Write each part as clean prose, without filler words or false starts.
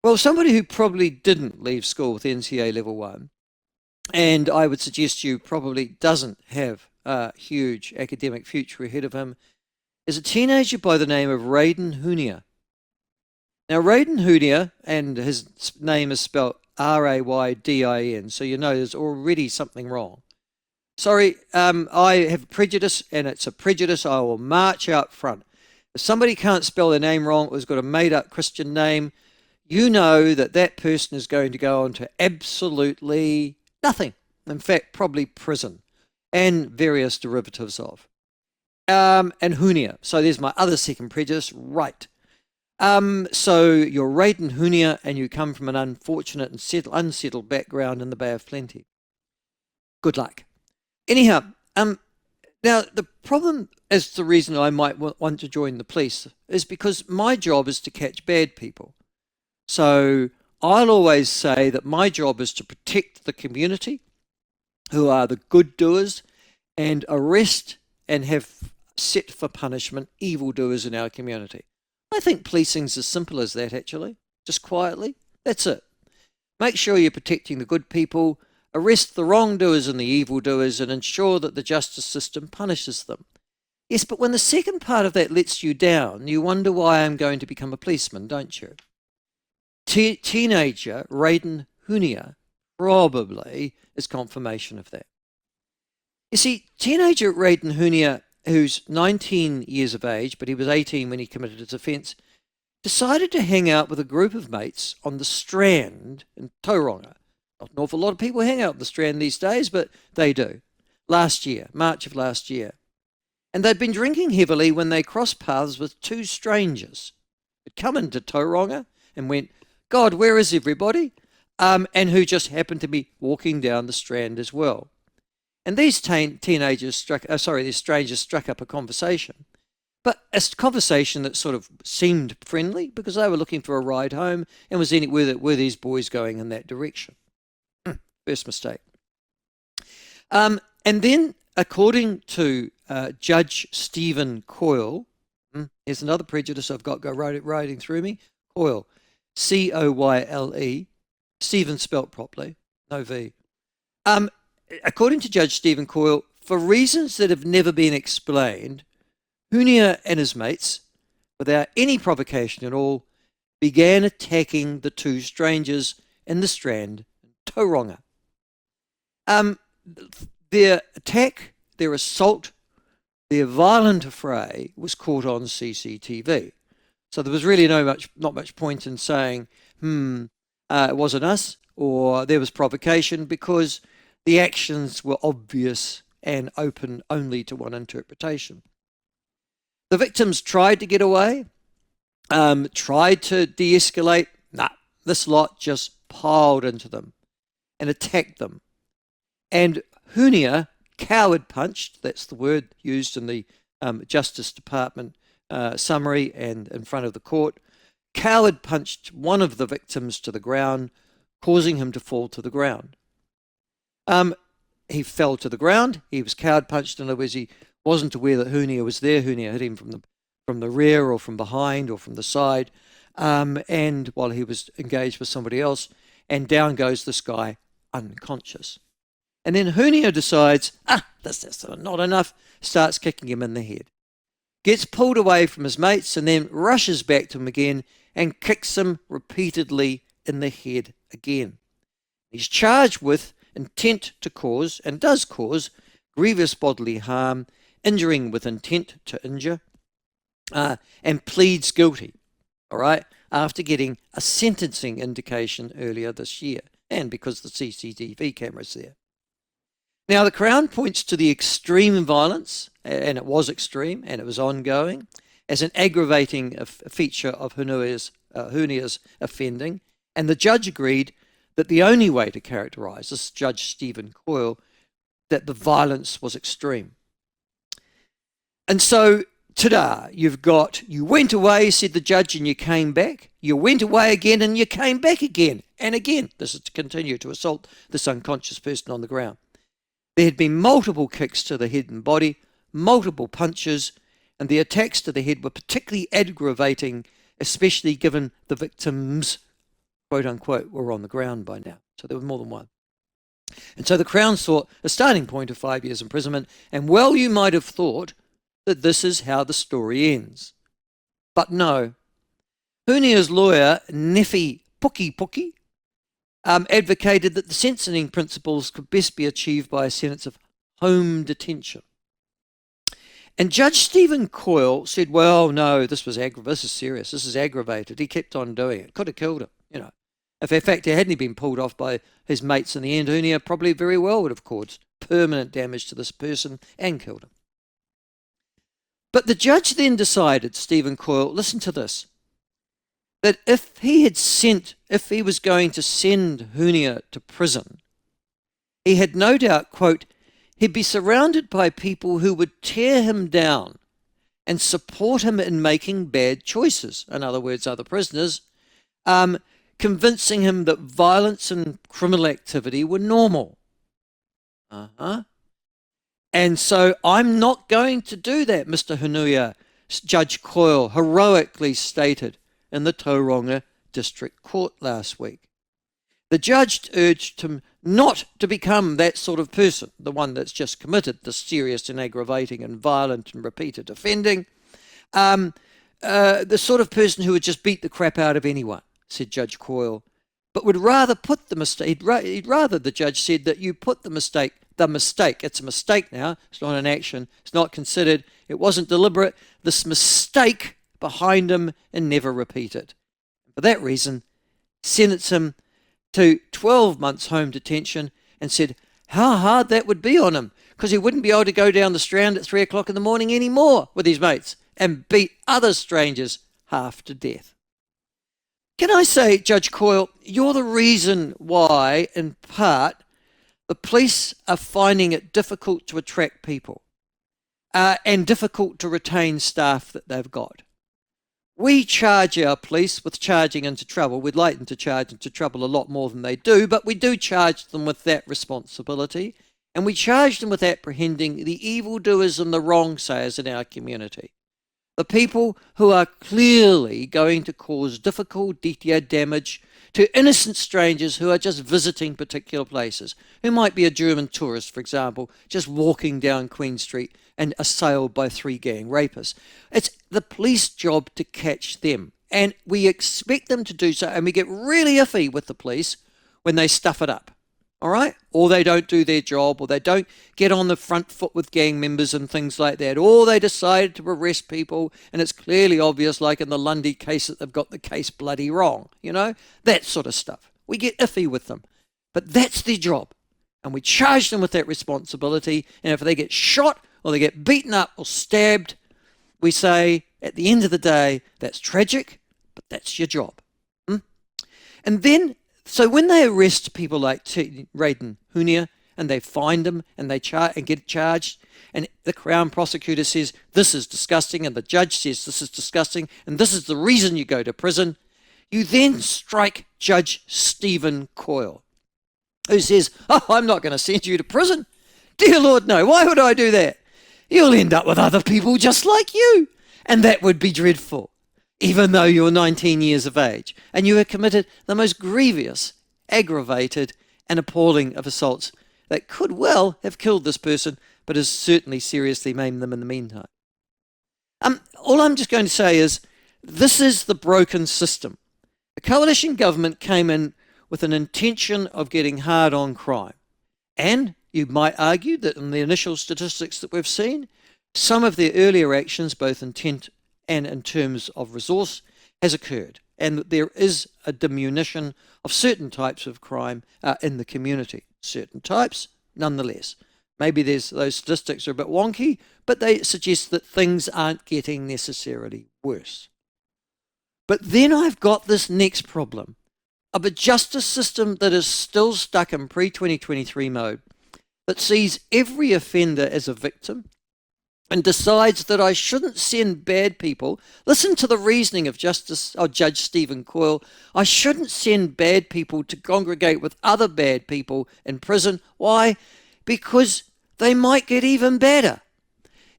Well, somebody who probably didn't leave school with NCA level 1, and I would suggest you probably doesn't have a huge academic future ahead of him, is a teenager by the name of Raydin Hunia. Now, Raydin Hunia, and his name is spelled Raydin, so you know there's already something wrong. Sorry, I have prejudice, and it's a prejudice I will march out front. If somebody can't spell their name wrong, or has got a made-up Christian name, you know that that person is going to go on to absolutely nothing. In fact, probably prison and various derivatives of. And Hunia. So there's my other second prejudice. Right. So you're Raydin Hunia, and you come from an unfortunate and unsettled background in the Bay of Plenty. Good luck. Anyhow, now the problem, as the reason I might want to join the police, is because my job is to catch bad people. So I'll always say that my job is to protect the community, who are the good doers, and arrest and have set for punishment evildoers in our community. I think policing's as simple as that, actually. Just quietly. That's it. Make sure you're protecting the good people, arrest the wrongdoers and the evildoers, and ensure that the justice system punishes them. Yes, but when the second part of that lets you down, you wonder why I'm going to become a policeman, don't you? Teenager Raydin Hunia probably is confirmation of that. You see, teenager Raydin Hunia, who's 19 years of age, but he was 18 when he committed his offence, decided to hang out with a group of mates on the Strand in Tauranga. Not an awful lot of people hang out on the Strand these days, but they do. Last year, March of last year. And they'd been drinking heavily when they crossed paths with two strangers who'd come into Tauranga and went, God, where is everybody? And who just happened to be walking down the Strand as well. And these strangers struck up a conversation, but a conversation that sort of seemed friendly because they were looking for a ride home and were these boys going in that direction? First mistake. And then, according to Judge Stephen Coyle, here's another prejudice I've got riding through me, Coyle, Coyle, Stephen spelt properly, no V. According to Judge Stephen Coyle, for reasons that have never been explained, Hunia and his mates, without any provocation at all, began attacking the two strangers in the Strand in Tauranga. Their attack, their assault, their violent affray was caught on CCTV. So there was really not much point in saying, it wasn't us, or there was provocation, because the actions were obvious and open only to one interpretation. The victims tried to get away, tried to de-escalate. This lot just piled into them and attacked them. And Hunia coward punched, that's the word used in the Justice Department summary and in front of the court, coward punched one of the victims to the ground, causing him to fall to the ground. He fell to the ground. He was coward punched. In other words, he wasn't aware that Hunia was there. Hunia hit him from the rear or from behind or from the side, and while he was engaged with somebody else, and down goes this guy unconscious. And then Hunia decides, this is not enough, starts kicking him in the head. Gets pulled away from his mates and then rushes back to him again and kicks him repeatedly in the head again. He's charged with intent to cause, and does cause, grievous bodily harm, injuring with intent to injure, and pleads guilty, all right, after getting a sentencing indication earlier this year, and because the CCTV camera's there. Now, the Crown points to the extreme violence, and it was extreme, and it was ongoing, as an aggravating feature of Hunia's offending, and the judge agreed that the only way to characterise this, Judge Stephen Coyle, that the violence was extreme. And so, ta-da, you went away, said the judge, and you came back. You went away again and you came back again and again. This is to continue to assault this unconscious person on the ground. There had been multiple kicks to the head and body, multiple punches, and the attacks to the head were particularly aggravating, especially given the victim's quote unquote, were on the ground by now. So there was more than one. And so the Crown sought a starting point of 5 years imprisonment, and well, you might have thought that this is how the story ends. But no. Hunia's lawyer, Nefi Puki, advocated that the sentencing principles could best be achieved by a sentence of home detention. And Judge Stephen Coyle said, well, no, this is serious. This is aggravated. He kept on doing it. Could have killed him, If in fact hadn't he been pulled off by his mates in the end, Hunia probably very well would have caused permanent damage to this person and killed him. But the judge then decided, Stephen Coyle, listen to this, that if he was going to send Hunia to prison, he had no doubt, quote, he'd be surrounded by people who would tear him down and support him in making bad choices. In other words, other prisoners, convincing him that violence and criminal activity were normal. And so I'm not going to do that, Mr. Hunia, Judge Coyle heroically stated in the Tauranga District Court last week. The judge urged him not to become that sort of person, the one that's just committed the serious and aggravating and violent and repeated offending, the sort of person who would just beat the crap out of anyone, said Judge Coyle, but would rather put the mistake, he'd rather, the judge said, that you put the mistake, it's a mistake now, it's not an action, it's not considered, it wasn't deliberate, this mistake behind him and never repeat it. For that reason, sentence him to 12 months home detention and said how hard that would be on him because he wouldn't be able to go down the Strand at 3 o'clock in the morning anymore with his mates and beat other strangers half to death. Can I say, Judge Coyle, you're the reason why, in part, the police are finding it difficult to attract people and difficult to retain staff that they've got. We charge our police with charging into trouble. We'd like them to charge into trouble a lot more than they do, but we do charge them with that responsibility, and we charge them with apprehending the evildoers and the wrongsayers in our community. The people who are clearly going to cause difficulty or damage to innocent strangers who are just visiting particular places, who might be a German tourist, for example, just walking down Queen Street and assailed by 3 gang rapists. It's the police job to catch them, and we expect them to do so, and we get really iffy with the police when they stuff it up, all right? Or they don't do their job, or they don't get on the front foot with gang members and things like that, or they decide to arrest people, and it's clearly obvious, like in the Lundy case, that they've got the case bloody wrong, that sort of stuff. We get iffy with them, but that's their job, and we charge them with that responsibility, and if they get shot or they get beaten up or stabbed, we say, at the end of the day, that's tragic, but that's your job. And then, so when they arrest people like Raydin Hunia, and they find them, and they get charged, and the Crown prosecutor says, this is disgusting, and the judge says, this is disgusting, and this is the reason you go to prison, you then strike Judge Stephen Coyle, who says, I'm not going to send you to prison. Dear Lord, no, why would I do that? You'll end up with other people just like you. And that would be dreadful, even though you're 19 years of age and you have committed the most grievous, aggravated and appalling of assaults that could well have killed this person, but has certainly seriously maimed them in the meantime. All I'm just going to say is this is the broken system. The coalition government came in with an intention of getting hard on crime. And you might argue that in the initial statistics that we've seen, some of their earlier actions, both intent and in terms of resource, has occurred. And that there is a diminution of certain types of crime in the community. Certain types, nonetheless. Maybe those statistics are a bit wonky, but they suggest that things aren't getting necessarily worse. But then I've got this next problem of a justice system that is still stuck in pre-2023 mode, that sees every offender as a victim and decides that I shouldn't send bad people. Listen to the reasoning of Judge Stephen Coyle. I shouldn't send bad people to congregate with other bad people in prison. Why? Because they might get even better.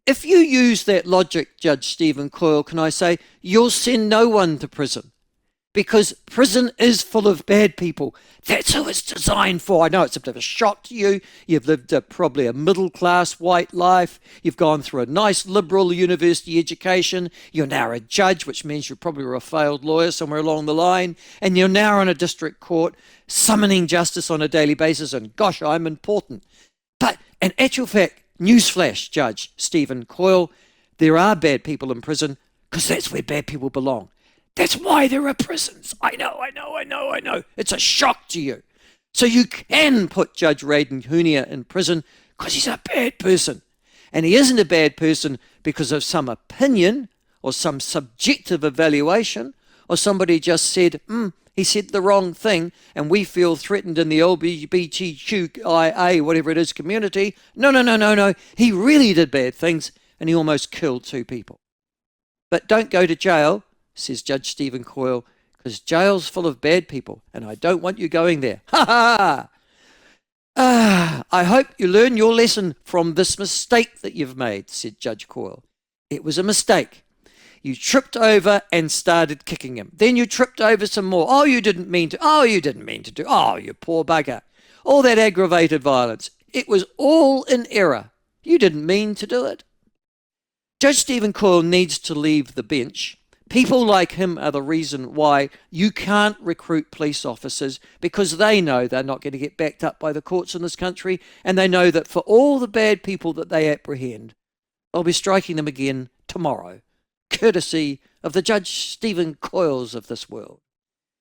If you use that logic, Judge Stephen Coyle, can I say, you'll send no one to prison. because prison is full of bad people. That's who it's designed for. I know it's a bit of a shock to you. You've lived probably a middle-class white life. You've gone through a nice liberal university education. You're now a judge, which means you probably were a failed lawyer somewhere along the line. And you're now on a district court summoning justice on a daily basis. And gosh, I'm important. But in actual fact, newsflash, Judge Stephen Coyle, there are bad people in prison because that's where bad people belong. That's why there are prisons. I know. It's a shock to you. So you can put Judge Raydin Hunia in prison because he's a bad person. And he isn't a bad person because of some opinion or some subjective evaluation, or somebody just said, he said the wrong thing and we feel threatened in the LGBTQIA, whatever it is, community. No. He really did bad things and he almost killed 2 people. But don't go to jail, says Judge Stephen Coyle, because jail's full of bad people and I don't want you going there. Ha ha! I hope you learn your lesson from this mistake that you've made, said Judge Coyle. It was a mistake. You tripped over and started kicking him. Then you tripped over some more. Oh, you didn't mean to. Oh, you didn't mean to do. Oh, you poor bugger. All that aggravated violence. It was all in error. You didn't mean to do it. Judge Stephen Coyle needs to leave the bench. People like him are the reason why you can't recruit police officers, because they know they're not going to get backed up by the courts in this country, and they know that for all the bad people that they apprehend, they'll be striking them again tomorrow, courtesy of the Judge Stephen Coyles of this world.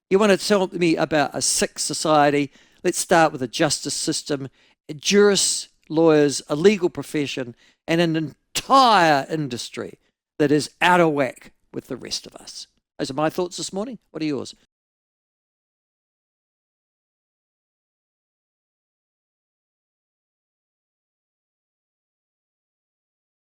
You want to tell me about a sick society? Let's start with a justice system, jurists, lawyers, a legal profession, and an entire industry that is out of whack with the rest of us. Those are my thoughts this morning. What are yours?